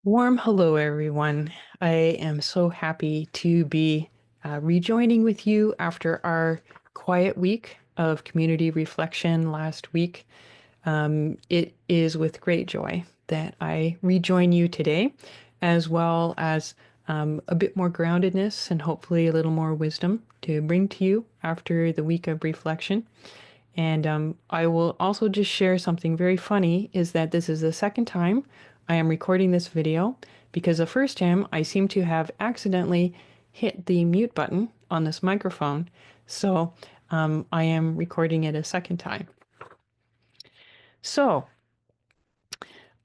Warm hello, everyone. I am so happy to be rejoining with you after our quiet week of community reflection last week. It is with great joy that I rejoin you today, as well as a bit more groundedness and hopefully a little more wisdom to bring to you after the week of reflection. And I will also just share something very funny is that this is the second time I am recording this video because the first time I seem to have accidentally hit the mute button on this microphone. So I am recording it a second time. So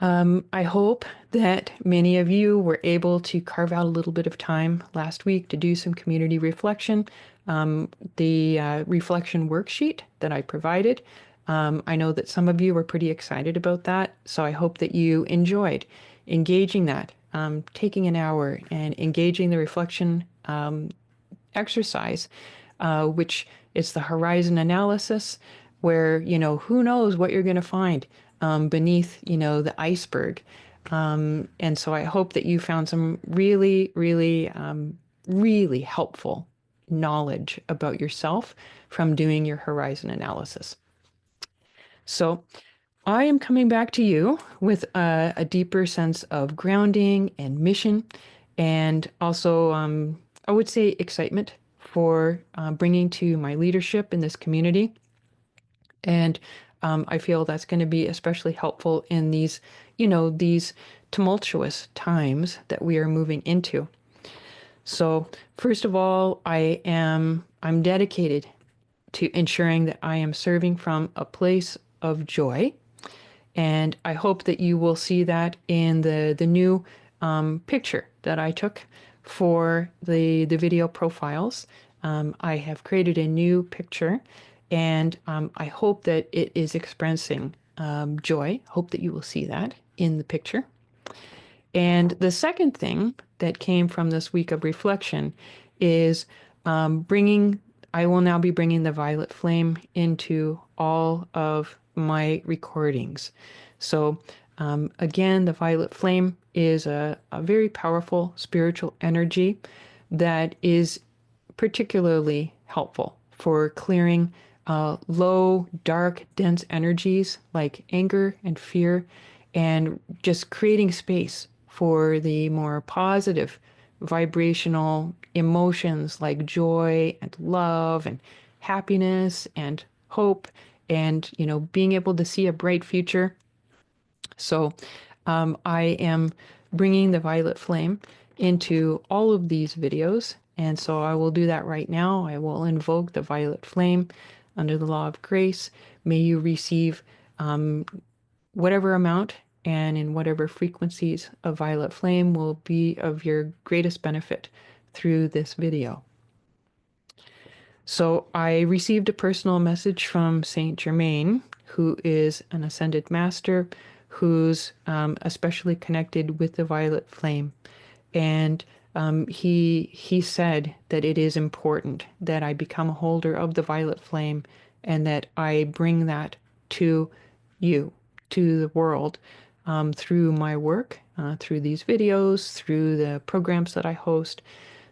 I hope that many of you were able to carve out a little bit of time last week to do some community reflection. The reflection worksheet that I provided, I know that some of you were pretty excited about that, so I hope that you enjoyed engaging that, taking an hour and engaging the reflection exercise, which is the horizon analysis, where, who knows what you're going to find beneath, the iceberg. And so I hope that you found some really, really, really helpful knowledge about yourself from doing your horizon analysis. So I am coming back to you with a deeper sense of grounding and mission, and also, I would say, excitement for bringing to my leadership in this community. And I feel that's going to be especially helpful in these tumultuous times that we are moving into. So, first of all, I'm dedicated to ensuring that I am serving from a place of joy. And I hope that you will see that in the new picture that I took for the video profiles. I have created a new picture, and I hope that it is expressing joy. Hope that you will see that in the picture. And the second thing that came from this week of reflection is I will now be bringing the violet flame into all of my recordings. So, again, the violet flame is a very powerful spiritual energy that is particularly helpful for clearing low, dark, dense energies like anger and fear, and just creating space for the more positive vibrational emotions like joy and love and happiness and hope, and being able to see a bright future. So I am bringing the violet flame into all of these videos. And so I will do that right now. I will invoke the violet flame under the law of grace. May you receive whatever amount and in whatever frequencies of violet flame will be of your greatest benefit through this video. So I received a personal message from Saint Germain, who is an ascended master, who's especially connected with the violet flame. And he said that it is important that I become a holder of the violet flame and that I bring that to you, to the world, through my work, through these videos, through the programs that I host.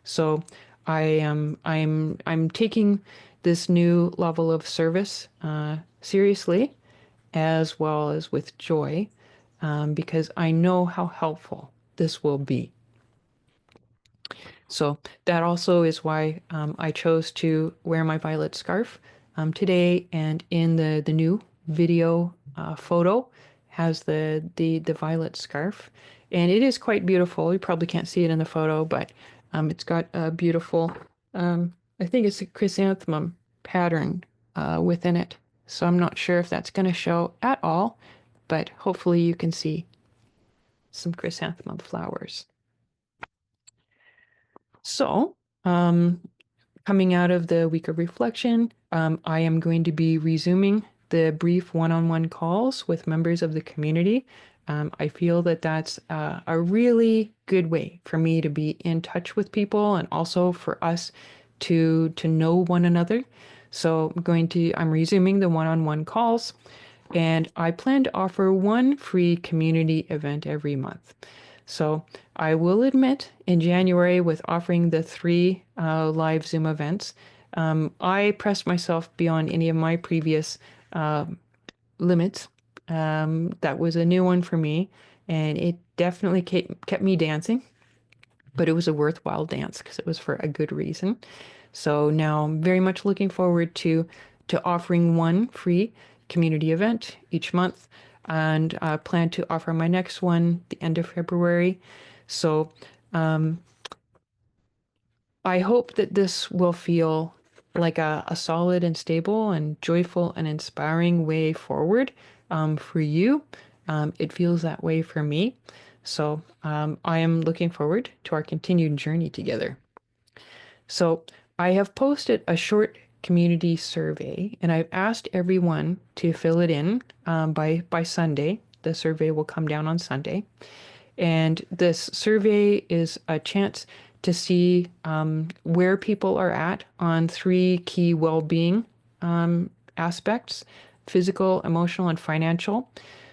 So I'm taking this new level of service seriously, as well as with joy, because I know how helpful this will be. So that also is why I chose to wear my violet scarf today, and in the new video photo has the violet scarf, and it is quite beautiful. You probably can't see it in the photo, but it's got a beautiful, I think it's a chrysanthemum pattern within it. So I'm not sure if that's going to show at all, but hopefully you can see some chrysanthemum flowers. So, coming out of the week of reflection, I am going to be resuming the brief one-on-one calls with members of the community. I feel that that's a really good way for me to be in touch with people and also for us to know one another. So I'm resuming the one-on-one calls, and I plan to offer one free community event every month. So I will admit in January with offering the three live Zoom events, I pressed myself beyond any of my previous limits. That was a new one for me, and it definitely kept me dancing, but it was a worthwhile dance because it was for a good reason. So now I'm very much looking forward to offering one free community event each month, and plan to offer my next one the end of February. So I hope that this will feel like a solid and stable and joyful and inspiring way forward for you. It feels that way for me. So I am looking forward to our continued journey together. So I have posted a short community survey and I've asked everyone to fill it in by Sunday. The survey will come down on Sunday. And this survey is a chance to see where people are at on three key well-being aspects: physical, emotional, and financial.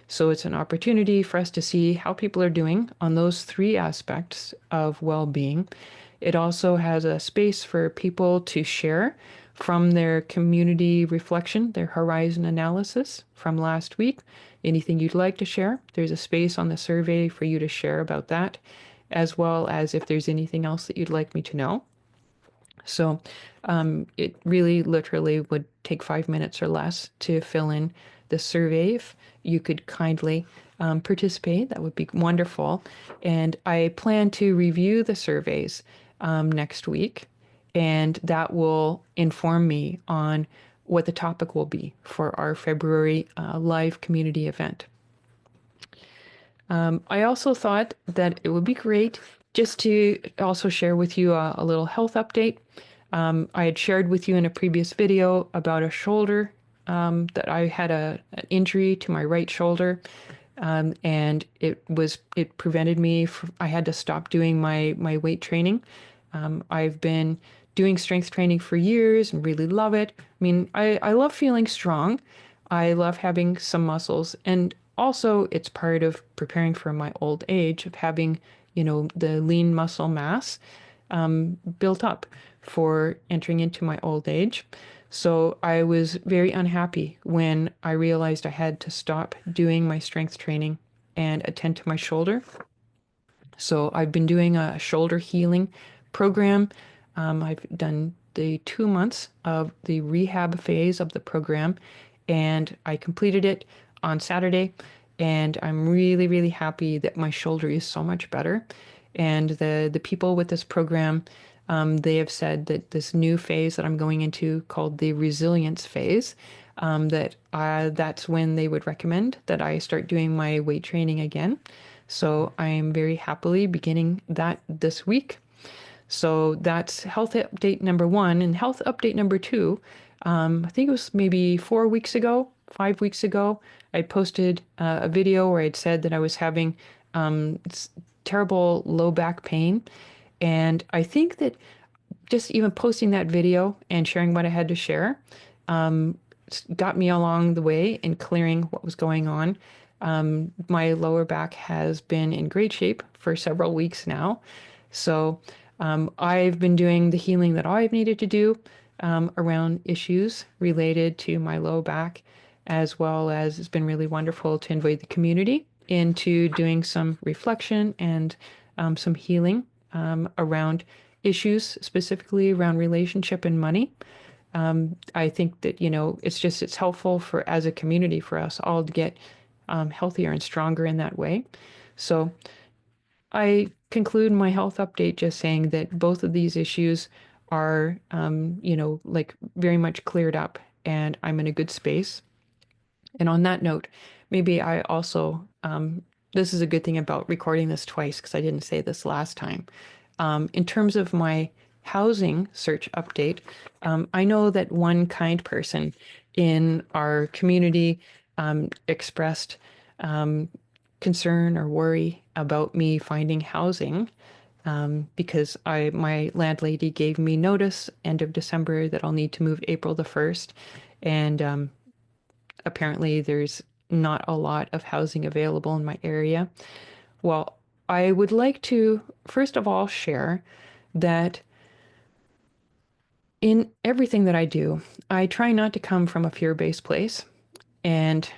So it's an opportunity for us to see how people are doing on those three aspects of well-being. It also has a space for people to share from their community reflection, their horizon analysis from last week. Anything you'd like to share, there's a space on the survey for you to share about that, as well as if there's anything else that you'd like me to know. So it really literally would take 5 minutes or less to fill in the survey. If you could kindly participate, that would be wonderful. And I plan to review the surveys next week, and that will inform me on what the topic will be for our February live community event. I also thought that it would be great just to also share with you a little health update. I had shared with you in a previous video about a shoulder, that I had an injury to my right shoulder, and it prevented me from, I had to stop doing my weight training. I've been doing strength training for years and really love it. I mean, I love feeling strong. I love having some muscles. And also, it's part of preparing for my old age of having, the lean muscle mass built up for entering into my old age. So I was very unhappy when I realized I had to stop doing my strength training and attend to my shoulder. So I've been doing a shoulder healing program. I've done the 2 months of the rehab phase of the program, and I completed it on Saturday. And I'm really, really happy that my shoulder is so much better. And the people with this program, they have said that this new phase that I'm going into, called the resilience phase, that's when they would recommend that I start doing my weight training again. So I am very happily beginning that this week. So that's health update number one. And health update number two, I think it was maybe 4 weeks ago, 5 weeks ago, I posted a video where I'd said that I was having terrible low back pain. And I think that just even posting that video and sharing what I had to share got me along the way in clearing what was going on. My lower back has been in great shape for several weeks now. So I've been doing the healing that I've needed to do around issues related to my low back, as well as it's been really wonderful to invite the community into doing some reflection and some healing around issues, specifically around relationship and money. I think that, it's helpful for, as a community, for us all to get healthier and stronger in that way. So I conclude my health update just saying that both of these issues are, like very much cleared up, and I'm in a good space. And on that note, maybe I also, this is a good thing about recording this twice because I didn't say this last time. In terms of my housing search update, I know that one kind person in our community expressed concern or worry about me finding housing, because my landlady gave me notice end of December that I'll need to move April the 1st. And apparently there's not a lot of housing available in my area. Well, I would like to, first of all, share that in everything that I do, I try not to come from a fear-based place. And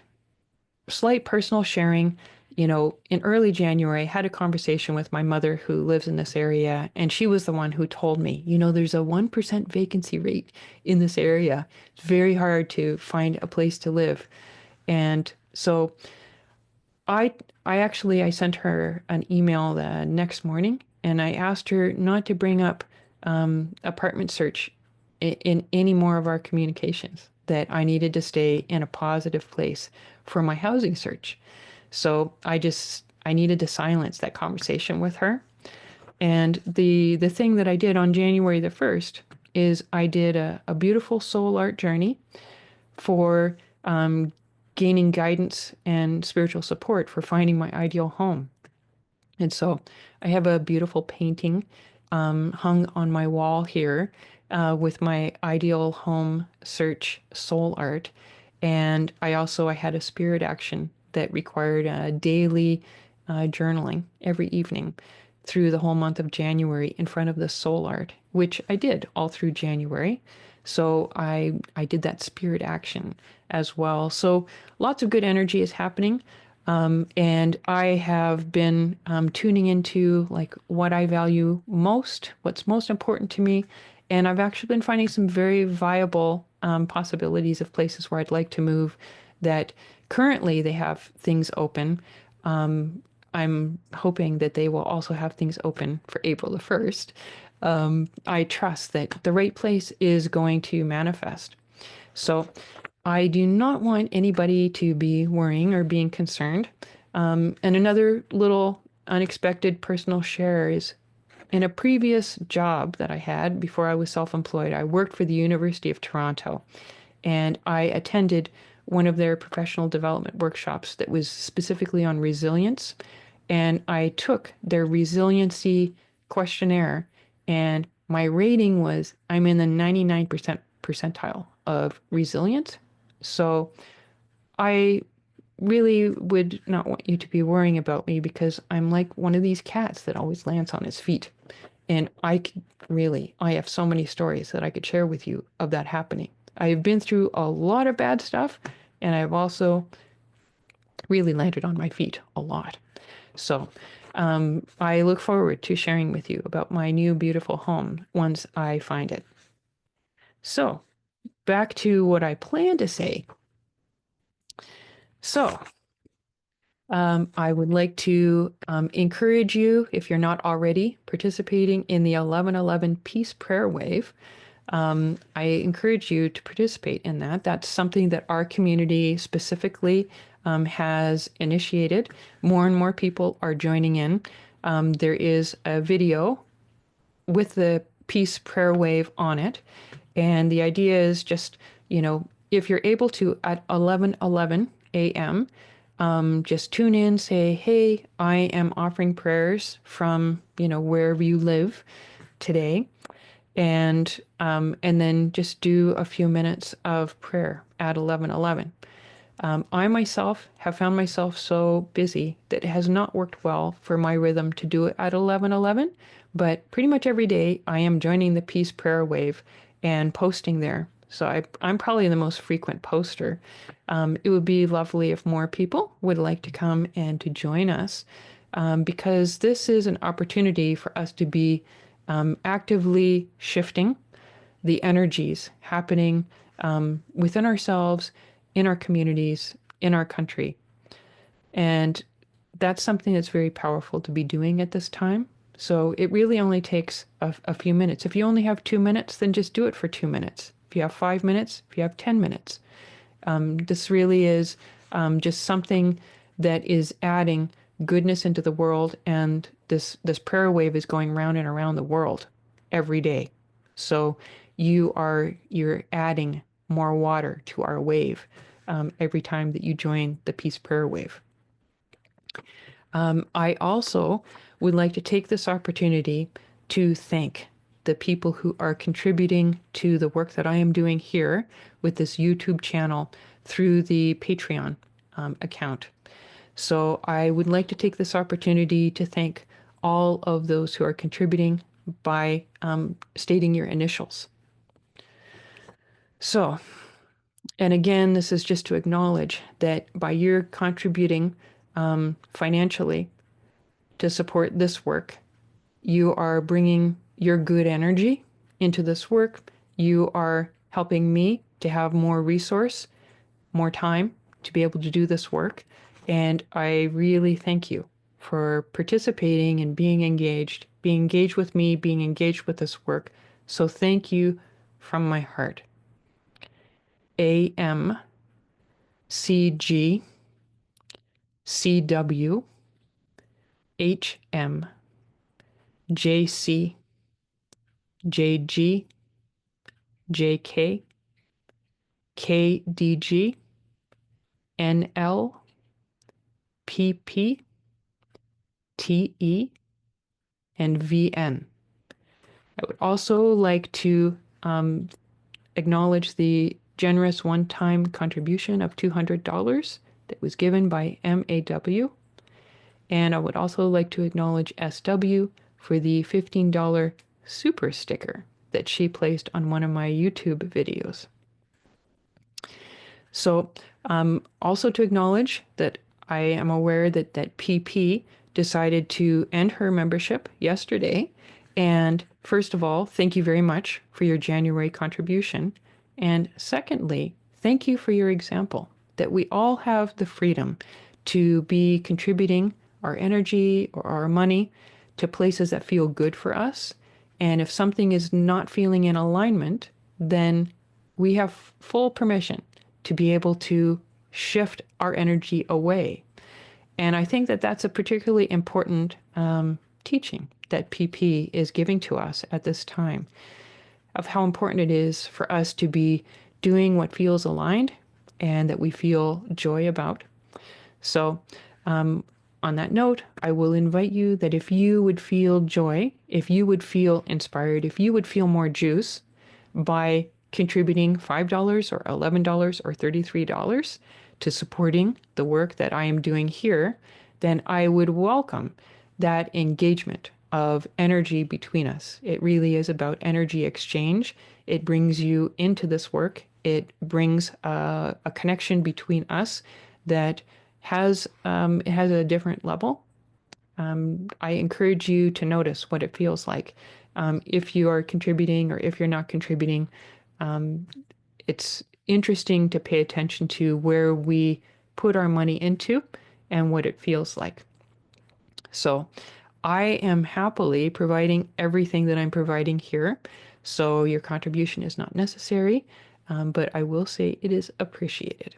slight personal sharing, in early January, I had a conversation with my mother who lives in this area, and she was the one who told me, there's a 1% vacancy rate in this area. It's very hard to find a place to live. And so I I sent her an email the next morning and I asked her not to bring up apartment search in any more of our communications, that I needed to stay in a positive place for my housing search. So I needed to silence that conversation with her. And the thing that I did on January the 1st is I did a beautiful soul art journey for gaining guidance and spiritual support for finding my ideal home. And so I have a beautiful painting hung on my wall here with my ideal home search soul art. And I had a spirit action that required daily journaling every evening through the whole month of January in front of the soul art, which I did all through January. So I did that spirit action as well. So lots of good energy is happening. And I have been tuning into like what I value most, what's most important to me. And I've actually been finding some very viable possibilities of places where I'd like to move that currently they have things open. I'm hoping that they will also have things open for April the 1st. I trust that the right place is going to manifest. So I do not want anybody to be worrying or being concerned. And another little unexpected personal share is in a previous job that I had before I was self-employed, I worked for the University of Toronto and I attended one of their professional development workshops that was specifically on resilience. And I took their resiliency questionnaire, and my rating was I'm in the 99% percentile of resilience. So I really would not want you to be worrying about me because I'm like one of these cats that always lands on his feet. And I have so many stories that I could share with you of that happening. I've been through a lot of bad stuff, and I've also really landed on my feet a lot. So I look forward to sharing with you about my new beautiful home once I find it. So back to what I plan to say. So I would like to encourage you, if you're not already participating in the 1111 Peace Prayer Wave, I encourage you to participate in that. That's something that our community specifically has initiated. More and more people are joining in. There is a video with the Peace Prayer Wave on it. And the idea is just, if you're able to at 11:11 a.m., just tune in, say, hey, I am offering prayers from, wherever you live today. And then just do a few minutes of prayer at 11:11. I myself have found myself so busy that it has not worked well for my rhythm to do it at 11:11, but pretty much every day I am joining the Peace Prayer Wave and posting there. So I'm probably the most frequent poster. It would be lovely if more people would like to come and to join us, because this is an opportunity for us to be actively shifting the energies happening within ourselves, in our communities, in our country. And that's something that's very powerful to be doing at this time. So it really only takes a few minutes. If you only have 2 minutes, then just do it for 2 minutes. If you have 5 minutes, if you have 10 minutes. This really is just something that is adding goodness into the world, and this prayer wave is going round and around the world every day. So you're adding more water to our wave every time that you join the Peace Prayer Wave. I also would like to take this opportunity to thank the people who are contributing to the work that I am doing here with this YouTube channel through the Patreon account. So I would like to take this opportunity to thank all of those who are contributing by stating your initials. So, and again, this is just to acknowledge that by your contributing financially to support this work, you are bringing your good energy into this work. You are helping me to have more resource, more time to be able to do this work. And I really thank you for participating and being engaged with me, being engaged with this work. So thank you from my heart. AM, CG, CW, HM, JC, JG, JK, KDG, NL, PP, TE, and VN. I would also like to acknowledge the generous one-time contribution of $200 that was given by MAW. And I would also like to acknowledge SW for the $15 super sticker that she placed on one of my YouTube videos. So also to acknowledge that I am aware that PP decided to end her membership yesterday. And first of all, thank you very much for your January contribution. And secondly, thank you for your example that we all have the freedom to be contributing our energy or our money to places that feel good for us. And if something is not feeling in alignment, then we have full permission to be able to shift our energy away. And I think that that's a particularly important teaching that PP is giving to us at this time of how important it is for us to be doing what feels aligned and that we feel joy about. So, on that note, I will invite you that if you would feel joy, if you would feel inspired, if you would feel more juice by contributing $5 or $11 or $33 to supporting the work that I am doing here, then I would welcome that engagement of energy between us. It really is about energy exchange. It brings you into this work. It brings a connection between us that it has a different level. I encourage you to notice what it feels like. If you are contributing or if you're not contributing, it's interesting to pay attention to where we put our money into and what it feels like. So I am happily providing everything that I'm providing here. So your contribution is not necessary, but I will say it is appreciated.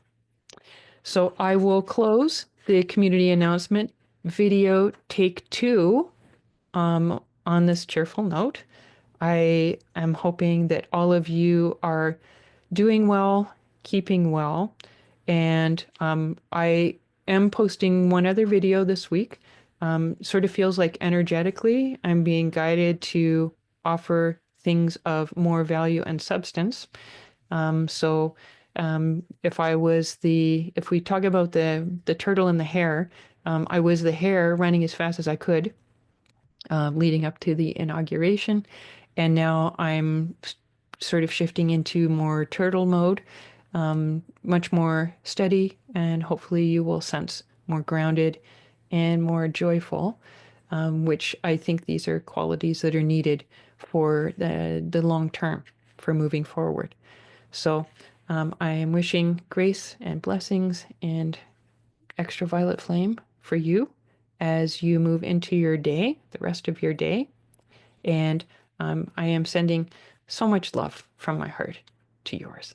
So I will close the community announcement video take 2 on this cheerful note. I am hoping that all of you are doing well, keeping well, and I am posting one other video this week. Sort of feels like energetically I'm being guided to offer things of more value and substance. So if we talk about the turtle and the hare, I was the hare running as fast as I could, leading up to the inauguration, and now I'm sort of shifting into more turtle mode, much more steady, and hopefully you will sense more grounded and more joyful, which I think these are qualities that are needed for the long term for moving forward. So I am wishing grace and blessings and extra violet flame for you as you move into your day, the rest of your day. And I am sending so much love from my heart to yours.